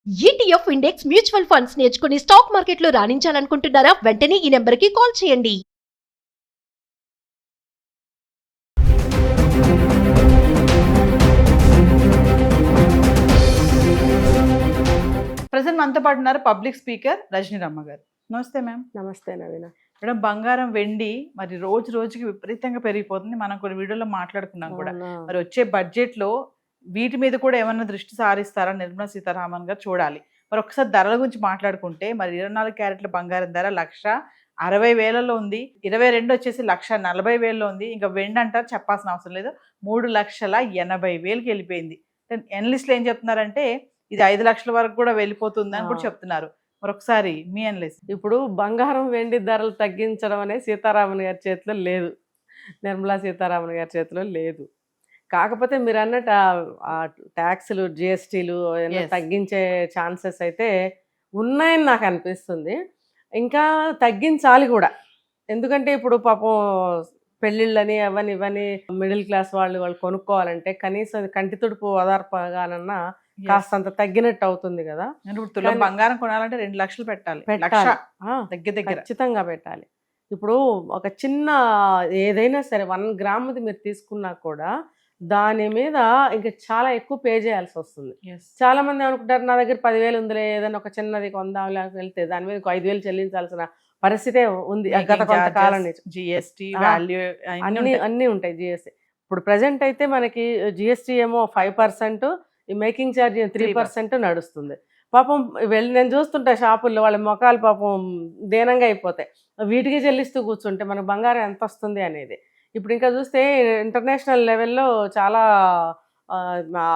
ETF index mutual funds నేర్చుకుని stock మార్కెట్లో రాణించాలనుకుంటున్నారా? వెంటనే ఈ నెంబర్కి కాల్ చేయండి. ప్రెసెంట్ మనతో పాటు ఉన్నారు పబ్లిక్ స్పీకర్ రజనీ రమ్మ గారు. నమస్తే మ్యామ్. నమస్తే నవీన. మేడం, బంగారం వెండి మరి రోజు రోజుకి విపరీతంగా పెరిగిపోతుంది. మనం కొన్ని వీడియోలో మాట్లాడుకున్నాం కూడా. మరి వచ్చే బడ్జెట్ లో వీటి మీద కూడా ఏమన్నా దృష్టి సారిస్తారా నిర్మలా సీతారామన్ గారు? చూడాలి. మరి ఒకసారి ధరల గురించి మాట్లాడుకుంటే మరి 24 క్యారెట్ల బంగారం ధర 1,60,000 ఉంది. 22 వచ్చేసి 1,40,000 ఉంది. ఇంకా వెండి అంటారు, చెప్పాల్సిన అవసరం లేదు, 3,80,000కి వెళ్ళిపోయింది. ఎనలిస్టులు ఏం చెప్తున్నారంటే ఇది 5 లక్షల వరకు కూడా వెళ్ళిపోతుంది అని కూడా చెప్తున్నారు. మరొకసారి మీ అనలిస్ట్. ఇప్పుడు బంగారం వెండి ధరలు తగ్గించడం అనేది సీతారామన్ గారి చేతిలో లేదు, నిర్మలా సీతారామన్ గారి చేతిలో లేదు. కాకపోతే మీరు అన్నట్టు ట్యాక్సులు జిఎస్టీలు తగ్గించే ఛాన్సెస్ అయితే ఉన్నాయని నాకు అనిపిస్తుంది. ఇంకా తగ్గించాలి కూడా. ఎందుకంటే ఇప్పుడు పాపం పెళ్ళిళ్ళని అవన్నీ ఇవన్నీ మిడిల్ క్లాస్ వాళ్ళు కొనుక్కోవాలంటే కనీసం కంటి తుడుపు ఓదార్పగానన్నా కాస్తంత తగ్గినట్టు అవుతుంది కదా. బంగారం కొనాలంటే 2 లక్షలు పెట్టాలి. ఖచ్చితంగా పెట్టాలి. ఇప్పుడు ఒక చిన్న ఏదైనా సరే 1 గ్రాముది మీరు తీసుకున్నా కూడా దాని మీద ఇంకా చాలా ఎక్కువ పే చేయాల్సి వస్తుంది. చాలా మంది అనుకుంటారు నా దగ్గర 10,000 ఉందిలే, ఏదైనా ఒక చిన్నది కొందాం వెళ్తే దాని మీద 5,000 చెల్లించాల్సిన పరిస్థితే ఉంది. గత కొంతకాలం నుంచి జిఎస్టీ అన్నీ ఉంటాయి. జిఎస్టీ ఇప్పుడు ప్రజెంట్ అయితే మనకి జిఎస్టీ ఏమో 5%, ఈ మేకింగ్ ఛార్జ్ 3% నడుస్తుంది. పాపం నేను చూస్తుంటా షాపుల్లో వాళ్ళ మొఖాలు పాపం దీనంగా అయిపోతాయి. వీటికి చెల్లిస్తూ కూర్చుంటే మనకు బంగారం ఎంత వస్తుంది అనేది. ఇప్పుడు ఇంకా చూస్తే ఇంటర్నేషనల్ లెవెల్లో చాలా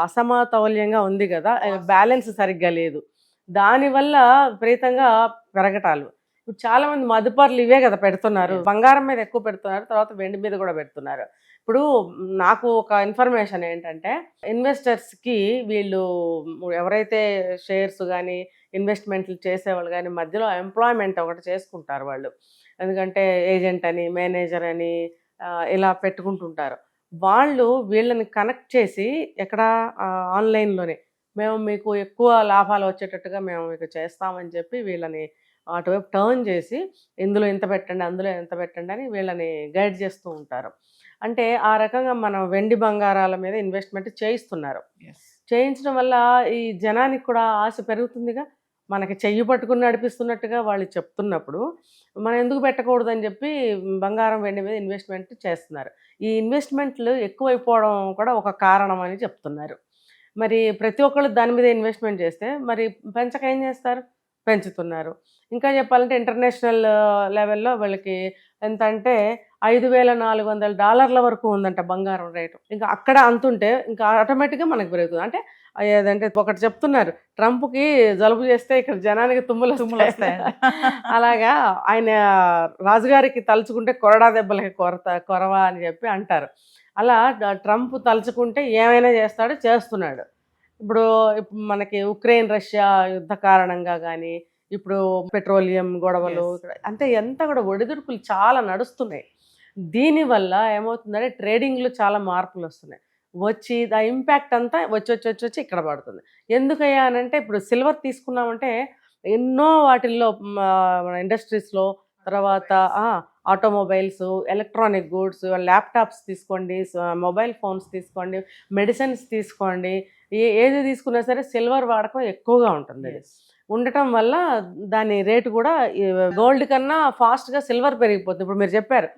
అసమతౌల్యంగా ఉంది కదా, బ్యాలెన్స్ సరిగ్గా లేదు. దానివల్ల విపరీతంగా పెరగటాలు. ఇప్పుడు చాలా మంది మదుపర్లు ఇవే కదా పెడుతున్నారు, బంగారం మీద ఎక్కువ పెడుతున్నారు, తర్వాత వెండి మీద కూడా పెడుతున్నారు. ఇప్పుడు నాకు ఒక ఇన్ఫర్మేషన్ ఏంటంటే ఇన్వెస్టర్స్కి వీళ్ళు ఎవరైతే షేర్స్ కానీ ఇన్వెస్ట్మెంట్లు చేసేవాళ్ళు కానీ మధ్యలో ఎంప్లాయ్మెంట్ ఒకటి చేసుకుంటారు వాళ్ళు. ఎందుకంటే ఏజెంట్ అని, మేనేజర్ అని ఇలా పెట్టుకుంటుంటారు. వాళ్ళు వీళ్ళని కనెక్ట్ చేసి ఎక్కడ ఆన్లైన్లోనే మేము మీకు ఎక్కువ లాభాలు వచ్చేటట్టుగా మేము మీకు చేస్తామని చెప్పి వీళ్ళని అటువైపు టర్న్ చేసి ఇందులో ఇంత పెట్టండి, అందులో ఎంత పెట్టండి అని వీళ్ళని గైడ్ చేస్తూ ఉంటారు. అంటే ఆ రకంగా మనం వెండి బంగారాల మీద ఇన్వెస్ట్మెంట్ చేయిస్తున్నారు. చేయించడం వల్ల ఈ జనానికి కూడా ఆశ పెరుగుతుందిగా. మనకి చెయ్యి పట్టుకుని నడిపిస్తున్నట్టుగా వాళ్ళు చెప్తున్నప్పుడు మనం ఎందుకు పెట్టకూడదని చెప్పి బంగారం వెండి మీద ఇన్వెస్ట్మెంట్ చేస్తున్నారు. ఈ ఇన్వెస్ట్మెంట్లు ఎక్కువైపోవడం కూడా ఒక కారణం అని చెప్తున్నారు. మరి ప్రతి ఒక్కళ్ళు దాని మీద ఇన్వెస్ట్మెంట్ చేస్తే మరి పెంచక ఏం చేస్తారు? పెంచుతున్నారు. ఇంకా చెప్పాలంటే ఇంటర్నేషనల్ లెవెల్లో వీళ్ళకి ఎంత అంటే $5,400 వరకు ఉందంట బంగారం రేటు. ఇంకా అక్కడ అంతుంటే ఇంకా ఆటోమేటిక్గా మనకు పెరుగుతుంది. అంటే ఏదంటే ఒకటి చెప్తున్నారు, ట్రంప్కి జలుబు చేస్తే ఇక్కడ జనానికి తుమ్ములు వస్తాయి. అలాగా ఆయన రాజుగారికి తలుచుకుంటే కొరడా దెబ్బలకి కొరవ అని చెప్పి అంటారు. అలా ట్రంప్ తలుచుకుంటే ఏమైనా చేస్తున్నాడు. ఇప్పుడు మనకి ఉక్రెయిన్ రష్యా యుద్ధ కారణంగా కానీ ఇప్పుడు పెట్రోలియం గొడవలు అంటే ఎంత కూడా ఒడిదుడుకులు చాలా నడుస్తున్నాయి. దీనివల్ల ఏమవుతుందంటే ట్రేడింగ్లో చాలా మార్పులు వస్తున్నాయి. వచ్చి ఆ ఇంపాక్ట్ అంతా వచ్చి ఇక్కడ పడుతుంది. ఎందుకయ్యా అని అంటే ఇప్పుడు సిల్వర్ తీసుకున్నామంటే ఎన్నో వాటిల్లో మన ఇండస్ట్రీస్లో, తర్వాత ఆటోమొబైల్స్, ఎలక్ట్రానిక్ గూడ్స్, ల్యాప్టాప్స్ తీసుకోండి, మొబైల్ ఫోన్స్ తీసుకోండి, మెడిసిన్స్ తీసుకోండి, ఏది తీసుకున్నా సరే సిల్వర్ వాడకం ఎక్కువగా ఉంటుంది. ఉండటం వల్ల దాని రేటు కూడా గోల్డ్ కన్నా ఫాస్ట్గా సిల్వర్ పెరిగిపోతుంది. ఇప్పుడు మీరు చెప్పారు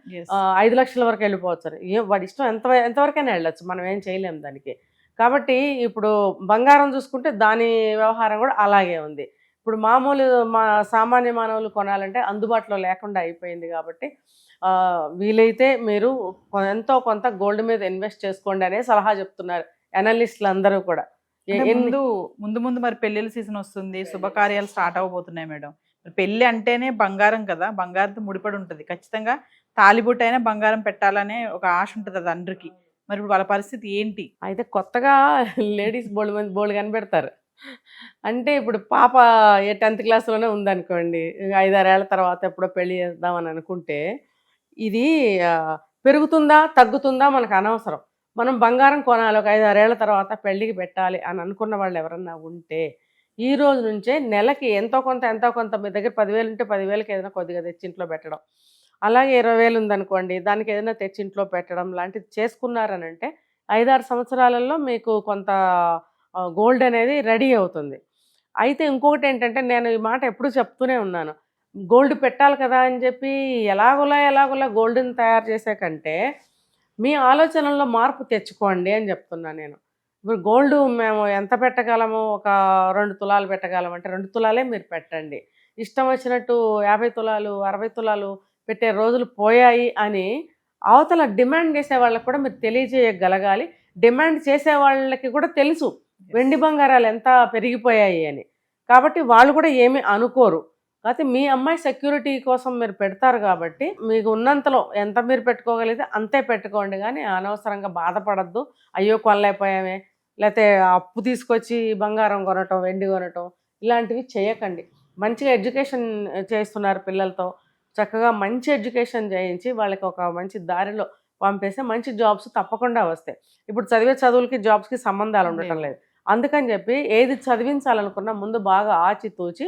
5 లక్షల వరకు వెళ్ళిపోవచ్చు. వాడి ఇష్టం ఎంతవరకైనా వెళ్ళచ్చు, మనం ఏం చేయలేము దానికి. కాబట్టి ఇప్పుడు బంగారం చూసుకుంటే దాని వ్యవహారం కూడా అలాగే ఉంది. ఇప్పుడు సామాన్య మానవులు కొనాలంటే అందుబాటులో లేకుండా అయిపోయింది. కాబట్టి వీలైతే మీరు ఎంతో కొంత గోల్డ్ మీద ఇన్వెస్ట్ చేసుకోండి అనే సలహా చెప్తున్నారు అనలిస్టులు అందరూ కూడా. ముందు మరి పెళ్లిళ్ళ సీజన్ వస్తుంది, శుభకార్యాలు స్టార్ట్ అవబోతున్నాయి మేడం. పెళ్లి అంటేనే బంగారం కదా, బంగారంతో ముడిపడి ఉంటుంది. ఖచ్చితంగా తాలిబొట్టు అయినా బంగారం పెట్టాలనే ఒక ఆశ ఉంటుంది అది అందరికి. మరి ఇప్పుడు వాళ్ళ పరిస్థితి ఏంటి? అయితే కొత్తగా లేడీస్ బోల్డ్ కనిపెడతారు. అంటే ఇప్పుడు పాప 10th క్లాస్లోనే ఉందనుకోండి, 5-6 ఏళ్ల తర్వాత ఎప్పుడో పెళ్లి చేద్దామని అనుకుంటే ఇది పెరుగుతుందా తగ్గుతుందా మనకు అనవసరం. మనం బంగారం కొనాలి, ఒక 5-6 ఏళ్ల తర్వాత పెళ్ళికి పెట్టాలి అని అనుకున్న వాళ్ళు ఎవరన్నా ఉంటే ఈ రోజు నుంచే నెలకి ఎంతో కొంత మీ దగ్గర 10,000 ఉంటే 10,000కి ఏదైనా కొద్దిగా తెచ్చి ఇంట్లో పెట్టడం, అలాగే 20,000 ఉందనుకోండి దానికి ఏదైనా తెచ్చి ఇంట్లో పెట్టడం లాంటిది చేసుకున్నారనంటే 5-6 సంవత్సరాలలో మీకు కొంత గోల్డ్ అనేది రెడీ అవుతుంది. అయితే ఇంకొకటి ఏంటంటే, నేను ఈ మాట ఎప్పుడు చెప్తూనే ఉన్నాను, గోల్డ్ పెట్టాలి కదా అని చెప్పి ఎలాగోలా గోల్డ్ని తయారు చేసే కంటే మీ ఆలోచనల్లో మార్పు తెచ్చుకోండి అని చెప్తున్నాను నేను. ఇప్పుడు గోల్డ్ మేము ఎంత పెట్టగలము, ఒక 2 తులాలు పెట్టగలమంటే 2 తులాలే మీరు పెట్టండి. ఇష్టం వచ్చినట్టు 50 తులాలు 60 తులాలు పెట్టే రోజులు పోయాయి అని అవతల డిమాండ్ చేసే వాళ్ళకి కూడా మీరు తెలియజేయగలగాలి. డిమాండ్ చేసే వాళ్ళకి కూడా తెలుసు వెండి బంగారాలు ఎంత పెరిగిపోయాయి అని. కాబట్టి వాళ్ళు కూడా ఏమీ అనుకోరు. కాకపోతే మీ అమ్మాయి సెక్యూరిటీ కోసం మీరు పెడతారు కాబట్టి మీకు ఉన్నంతలో ఎంత మీరు పెట్టుకోగలిగితే అంతే పెట్టుకోండి, కానీ అనవసరంగా బాధపడద్దు. అయ్యో కొనలేకపోయామే, లేకపోతే అప్పు తీసుకొచ్చి బంగారం కొనటం వెండి కొనటం ఇలాంటివి చేయకండి. మంచిగా ఎడ్యుకేషన్ చేస్తున్నారు పిల్లలతో, చక్కగా మంచి ఎడ్యుకేషన్ చేయించి వాళ్ళకి ఒక మంచి దారిలో పంపేస్తే మంచి జాబ్స్ తప్పకుండా వస్తాయి. ఇప్పుడు చదివే చదువులకి జాబ్స్కి సంబంధాలు ఉండటం లేదు. అందుకని చెప్పి ఏది చదివించాలనుకున్నా ముందు బాగా ఆచితూచి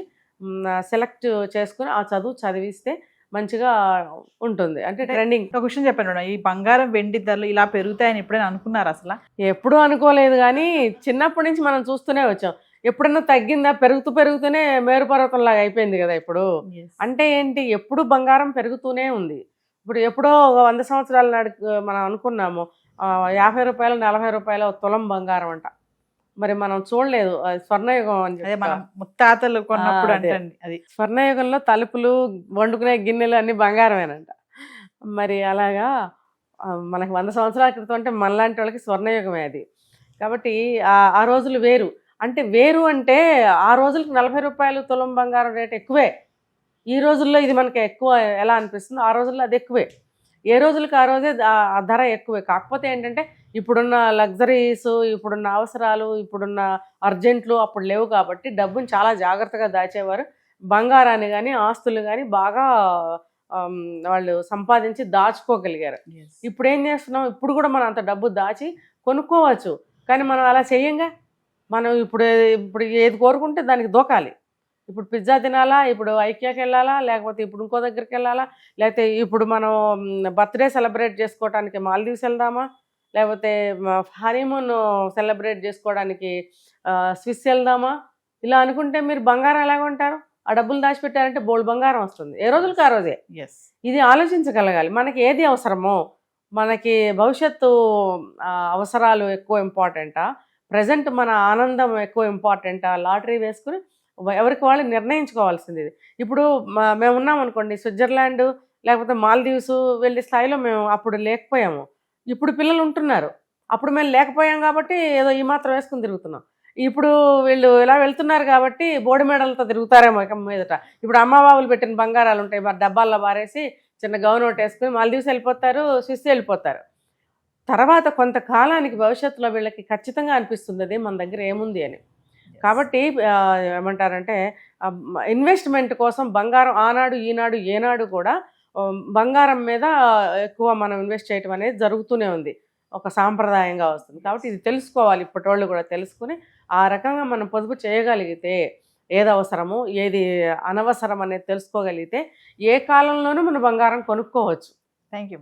సెలెక్ట్ చేసుకుని ఆ చదువు చదివిస్తే మంచిగా ఉంటుంది. అంటే ట్రెండింగ్. ఒక విషయం చెప్పండి మేడం, ఈ బంగారం వెండి ధరలు ఇలా పెరుగుతాయని ఎప్పుడైనా అనుకున్నారు అసలు? ఎప్పుడూ అనుకోలేదు, కానీ చిన్నప్పటి నుంచి మనం చూస్తూనే వచ్చాం. ఎప్పుడన్నా తగ్గిందా? పెరుగుతూనే మేరుపర్వతంలాగా అయిపోయింది కదా ఇప్పుడు. అంటే ఏంటి, ఎప్పుడు బంగారం పెరుగుతూనే ఉంది. ఇప్పుడు ఎప్పుడో 100 సంవత్సరాల నాడు మనం అనుకున్నాము 50 రూపాయలు 40 రూపాయలు తులం బంగారం అంట. మరి మనం చూడలేదు, స్వర్ణయుగం అని అదే మన ముత్తాతలు కొన్నప్పుడు అంటే అది స్వర్ణయుగంలో తలుపులు వండుకునే గిన్నెలు అన్ని బంగారమేనంట. మరి అలాగా మనకి 100 సంవత్సరాల క్రితం అంటే మనలాంటి వాళ్ళకి స్వర్ణయుగమే అది. కాబట్టి ఆ రోజులు వేరు. అంటే ఆ రోజులకి 40 రూపాయలు తులం బంగారం రేట్ ఎక్కువే. ఈ రోజుల్లో ఇది మనకి ఎక్కువ ఎలా అనిపిస్తుందో ఆ రోజుల్లో అది ఎక్కువే. ఏ రోజులకి ఆ రోజే ఆ ధర ఎక్కువే. కాకపోతే ఏంటంటే ఇప్పుడున్న లగ్జరీస్, ఇప్పుడున్న అవసరాలు, ఇప్పుడున్న అర్జెంట్లు అప్పుడు లేవు కాబట్టి డబ్బుని చాలా జాగ్రత్తగా దాచేవారు. బంగారాన్ని కానీ ఆస్తులు కానీ బాగా వాళ్ళు సంపాదించి దాచుకోగలిగారు. ఇప్పుడు ఏం చేస్తున్నాం, ఇప్పుడు కూడా మనం అంత డబ్బు దాచి కొనుక్కోవచ్చు, కానీ మనం అలా చెయ్యంగా. మనం ఇప్పుడు ఏది కోరుకుంటే దానికి దూకాలి. ఇప్పుడు పిజ్జా తినాలా, ఇప్పుడు ఐకియాకి వెళ్ళాలా, లేకపోతే ఇప్పుడు ఇంకో దగ్గరికి వెళ్ళాలా, లేకపోతే ఇప్పుడు మనం బర్త్డే సెలబ్రేట్ చేసుకోవడానికి మాల్దీవ్స్ వెళ్దామా, లేకపోతే హనీమూన్ సెలబ్రేట్ చేసుకోవడానికి స్విస్ వెళ్దామా, ఇలా అనుకుంటే మీరు బంగారం ఎలాగ ఉంటారు? ఆ డబ్బులు దాచిపెట్టారంటే బోల్డ్ బంగారం వస్తుంది ఏ రోజులకి ఆ రోజే. ఇది ఆలోచించగలగాలి. మనకి ఏది అవసరమో, మనకి భవిష్యత్తు అవసరాలు ఎక్కువ ఇంపార్టెంటా, ప్రజెంట్ మన ఆనందం ఎక్కువ ఇంపార్టెంటా, లాటరీ వేసుకుని ఎవరికి వాళ్ళు నిర్ణయించుకోవాల్సింది ఇది. ఇప్పుడు మేము ఉన్నాం అనుకోండి, స్విట్జర్లాండ్ లేకపోతే మాల్దీవ్స్ వెళ్ళే స్థాయిలో మేము అప్పుడు లేకపోయాము. ఇప్పుడు పిల్లలు ఉంటున్నారు. అప్పుడు మేము లేకపోయాం కాబట్టి ఏదో ఈ మాత్రం వేసుకుని తిరుగుతున్నాం. ఇప్పుడు వీళ్ళు ఇలా వెళ్తున్నారు కాబట్టి బోడి మెడలతో తిరుగుతారేమో ఇక మీదట. ఇప్పుడు అమ్మబాబులు పెట్టిన బంగారాలు ఉంటాయి, మరి డబ్బాల్లో బారేసి చిన్న గౌన్ ఒకటి వేసుకుని మాల్దీవ్స్ వెళ్ళిపోతారు, స్విస్ వెళ్ళిపోతారు. తర్వాత కొంతకాలానికి భవిష్యత్తులో వీళ్ళకి ఖచ్చితంగా అనిపిస్తుంది అది మన దగ్గర ఏముంది అని. కాబట్టి ఏమంటారంటే ఇన్వెస్ట్మెంట్ కోసం బంగారం ఆనాడు ఈనాడు ఏనాడు కూడా బంగారం మీద ఎక్కువ మనం ఇన్వెస్ట్ చేయటం అనేది జరుగుతూనే ఉంది, ఒక సాంప్రదాయంగా వస్తుంది. కాబట్టి ఇది తెలుసుకోవాలి, ఇప్పటి వాళ్ళు కూడా తెలుసుకుని ఆ రకంగా మనం పొదుపు చేయగలిగితే ఏది అవసరమో ఏది అనవసరం అనేది తెలుసుకోగలిగితే ఏ కాలంలోనూ మనం బంగారం కొనుక్కోవచ్చు. Thank you.